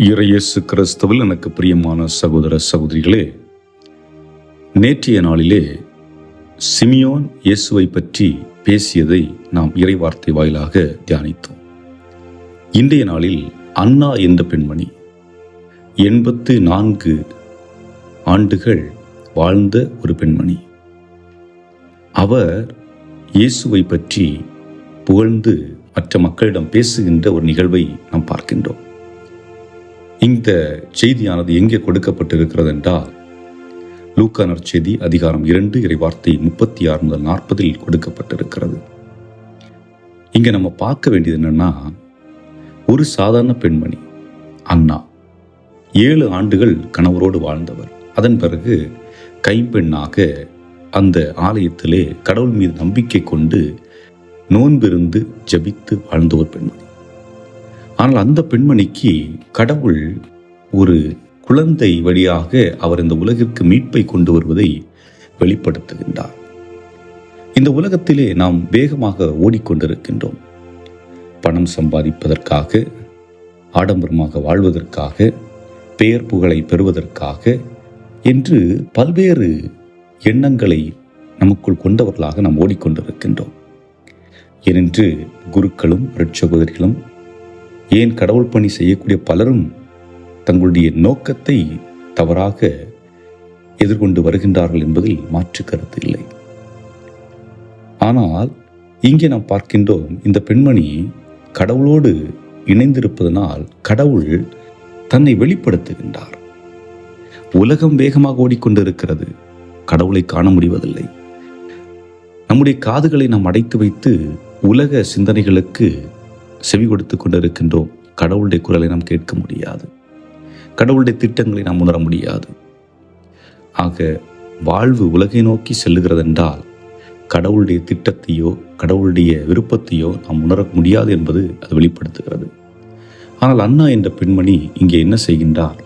இயேசு கிறிஸ்துவில் எனக்கு பிரியமான சகோதர சகோதரிகளே, நேற்றைய நாளிலே சிமியோன் இயேசுவை பற்றி பேசியதை நாம் இறைவார்த்தை வாயிலாக தியானித்தோம். இன்றைய நாளில் அன்னா என்ற பெண்மணி 84 ஆண்டுகள் வாழ்ந்த ஒரு பெண்மணி. அவர் இயேசுவை பற்றி புகழ்ந்து மற்ற மக்களிடம் பேசுகின்ற ஒரு நிகழ்வை நாம் பார்க்கின்றோம். இந்த செய்தியானது எங்கே கொடுக்கப்பட்டிருக்கிறது என்றால், லூக்கா நற்செய்தி அதிகாரம் 2 இறைவார்த்தை 36 முதல் 40 கொடுக்கப்பட்டிருக்கிறது. இங்க நம்ம பார்க்க வேண்டியது என்னன்னா, ஒரு சாதாரண பெண்மணி அன்னா 7 ஆண்டுகள் கணவரோடு வாழ்ந்தவர். அதன் பிறகு கைம்பெண்ணாக அந்த ஆலயத்திலே கடவுள் மீது நம்பிக்கை கொண்டு நோன்பிருந்து ஜெபித்து வாழ்ந்த ஒரு பெண்மணி. ஆனால் அந்த பெண்மணிக்கு கடவுள் ஒரு குழந்தை வழியாக அவர் இந்த உலகிற்கு மீட்பை கொண்டு வருவதை வெளிப்படுத்துகின்றார். இந்த உலகத்திலே நாம் வேகமாக ஓடிக்கொண்டிருக்கின்றோம். பணம் சம்பாதிப்பதற்காக, ஆடம்பரமாக வாழ்வதற்காக, பெயர் புகழை பெறுவதற்காக என்று பல்வேறு எண்ணங்களை நமக்குள் கொண்டவர்களாக நாம் ஓடிக்கொண்டிருக்கின்றோம். ஏனென்று குருக்களும் அருட்சகோதரிகளும், ஏன் கடவுள் பணி செய்யக்கூடிய பலரும் தங்களுடைய நோக்கத்தை தவறாக எதிர்கொண்டு வருகின்றார்கள் என்பதில் மாற்று கருத்து இல்லை. ஆனால் இங்கே நாம் பார்க்கின்றோம், இந்த பெண்மணி கடவுளோடு இணைந்திருப்பதனால் கடவுள் தன்னை வெளிப்படுத்துகின்றார். உலகம் வேகமாக ஓடிக்கொண்டிருக்கிறது, கடவுளை காண முடிவதில்லை. நம்முடைய காதுகளை நாம் அடைத்து வைத்து உலக சிந்தனைகளுக்கு செவி கொடுத்து கொண்டிருக்கின்றோம். கடவுளுடைய குரலை நாம் கேட்க முடியாது, கடவுளுடைய திட்டங்களை நாம் உணர முடியாது. ஆக வாழ்வு உலகை நோக்கி செல்லுகிறது என்றால் கடவுளுடைய திட்டத்தையோ கடவுளுடைய விருப்பத்தையோ நாம் உணர முடியாது என்பது அது வெளிப்படுத்துகிறது. ஆனால் அன்னா என்ற பெண்மணி இங்கே என்ன செய்கின்றார்?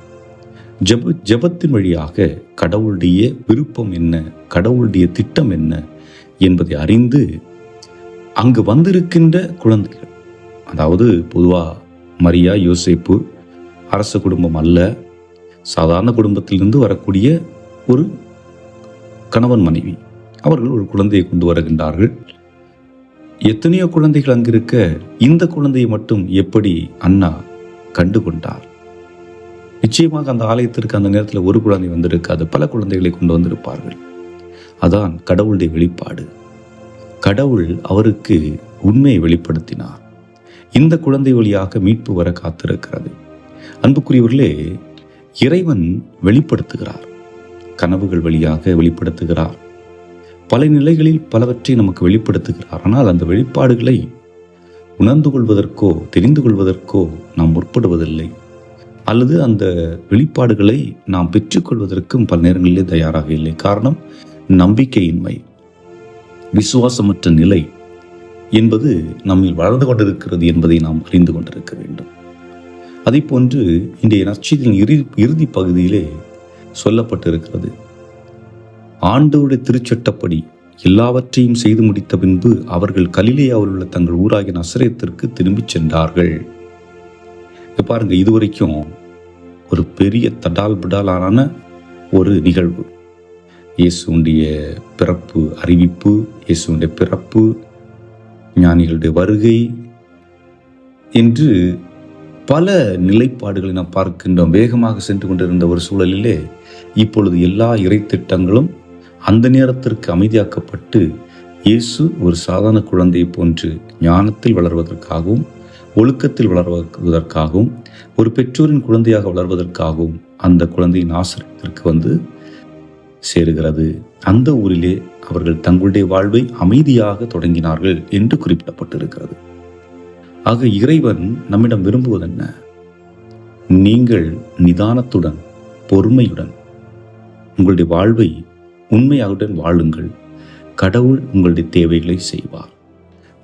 ஜெபத்தின் வழியாக கடவுளுடைய விருப்பம் என்ன, கடவுளுடைய திட்டம் என்ன என்பதை அறிந்து அங்கு வந்திருக்கின்ற குழந்தைகள், அதாவது பொதுவாக மரியா யோசேப்பு அரச குடும்பம் அல்ல, சாதாரண குடும்பத்திலிருந்து வரக்கூடிய ஒரு கணவன் மனைவி, அவர்கள் ஒரு குழந்தையை கொண்டு வருகின்றார்கள். எத்தனையோ குழந்தைகள் அங்கிருக்க இந்த குழந்தையை மட்டும் எப்படி அன்னா கண்டு கொண்டார்? நிச்சயமாக அந்த ஆலயத்திற்கு அந்த நேரத்தில் ஒரு குழந்தை வந்திருக்காது, பல குழந்தைகளை கொண்டு வந்திருப்பார்கள். அதான் கடவுளுடைய வெளிப்பாடு. கடவுள் அவருக்கு உண்மையை வெளிப்படுத்தினார். இந்த குழந்தை வழியாக மீட்பு வர காத்திருக்கிறது. அன்புக்குரியவர்களே, இறைவன் வெளிப்படுத்துகிறார், கனவுகள் வழியாக வெளிப்படுத்துகிறார், பல நிலைகளில் பலவற்றை நமக்கு வெளிப்படுத்துகிறார். ஆனால் அந்த வெளிப்பாடுகளை உணர்ந்து கொள்வதற்கோ தெரிந்து கொள்வதற்கோ நாம் முற்படுவதில்லை, அல்லது அந்த வெளிப்பாடுகளை நாம் பெற்றுக்கொள்வதற்கும் பல நேரங்களிலே தயாராக இல்லை. காரணம் நம்பிக்கையின்மை, விசுவாசமற்ற நிலை என்பது நம்மில் வளர்ந்து கொண்டிருக்கிறது என்பதை நாம் அறிந்து கொண்டிருக்க வேண்டும். அதை போன்று இன்றைய நற்செய்தியின் இறுதி பகுதியிலே சொல்லப்பட்டிருக்கிறது, ஆண்டவருடைய திருச்சட்டப்படி எல்லாவற்றையும் செய்து முடித்த பின்பு அவர்கள் கலிலேயாவில் உள்ள தங்கள் ஊராகிய நசரேத்திற்கு திரும்பிச் சென்றார்கள். பாருங்க, இதுவரைக்கும் ஒரு பெரிய தடால் பிடாலான ஒரு நிகழ்வு. இயேசுடைய பிறப்பு அறிவிப்பு, இயேசுடைய பிறப்பு, ஞானிகளுடைய வருகை என்று பல நிலைப்பாடுகளை நாம் பார்க்கின்றோம். வேகமாக சென்று கொண்டிருந்த ஒரு சூழலிலே இப்பொழுது எல்லா இறை திட்டங்களும் அந்த நேரத்திற்கு அமைதியாக்கப்பட்டு இயேசு ஒரு சாதாரண குழந்தையை போன்று ஞானத்தில் வளர்வதற்காகவும் ஒழுக்கத்தில் வளர்வதற்காகவும் ஒரு பெற்றோரின் குழந்தையாக வளர்வதற்காகவும் அந்த குழந்தை நாசரேத்திற்கு வந்து சேருகிறது. அந்த ஊரிலே அவர்கள் தங்களுடைய வாழ்வை அமைதியாக தொடங்கினார்கள் என்று குறிப்பிடப்பட்டிருக்கிறது. ஆக இறைவன் நம்மிடம் விரும்புவதென்ன? நீங்கள் நிதானத்துடன் பொறுமையுடன் உங்களுடைய வாழ்வை உண்மையாகுடன் வாழுங்கள். கடவுள் உங்களுடைய தேவைகளை செய்வார்.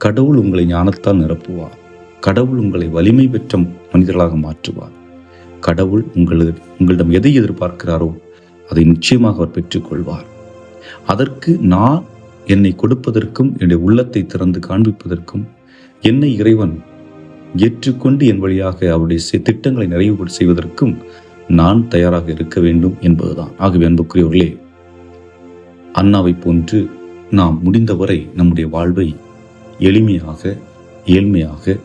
கடவுள் உங்களை ஞானத்தால் நிரப்புவார். கடவுள் உங்களை வலிமை பெற்ற மனிதர்களாக மாற்றுவார். கடவுள் உங்களிடம் எதை எதிர்பார்க்கிறாரோ அதை நிச்சயமாக அவர் பெற்றுக்கொள்வார். அதற்கு நான் என்னை கொடுப்பதற்கும் என்னுடைய உள்ளத்தை திறந்து காண்பிப்பதற்கும் என்னை இறைவன் ஏற்றுக்கொண்டு என் வழியாக அவருடைய திட்டங்களை நிறைவு செய்வதற்கும் நான் தயாராக இருக்க வேண்டும் என்பதுதான். ஆகவே அன்புக்குரியவர்களே, அன்னாவை போன்று நாம் முடிந்தவரை நம்முடைய வாழ்வை எளிமையாக, ஏழ்மையாக,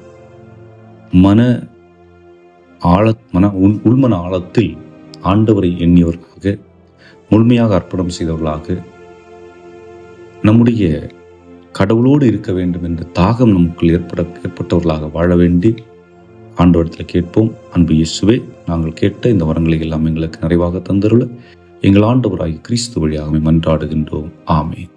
உள்மன ஆழத்தில் ஆண்டவரை எண்ணியவர்களாக, முழுமையாக அர்ப்பணம் செய்தவர்களாக, நம்முடைய கடவுளோடு இருக்க வேண்டும் என்ற தாகம் நமக்குள் ஏற்பட்டவர்களாக வாழ வேண்டி ஆண்டவரிடத்தில் கேட்போம். அன்பு இயேசுவே, நாங்கள் கேட்ட இந்த வரங்களை எல்லாம் எங்களுக்கு நிறைவாக தந்தருள எங்கள் ஆண்டவராகிய கிறிஸ்து வழியாக மன்றாடுகின்றோம். ஆமென்.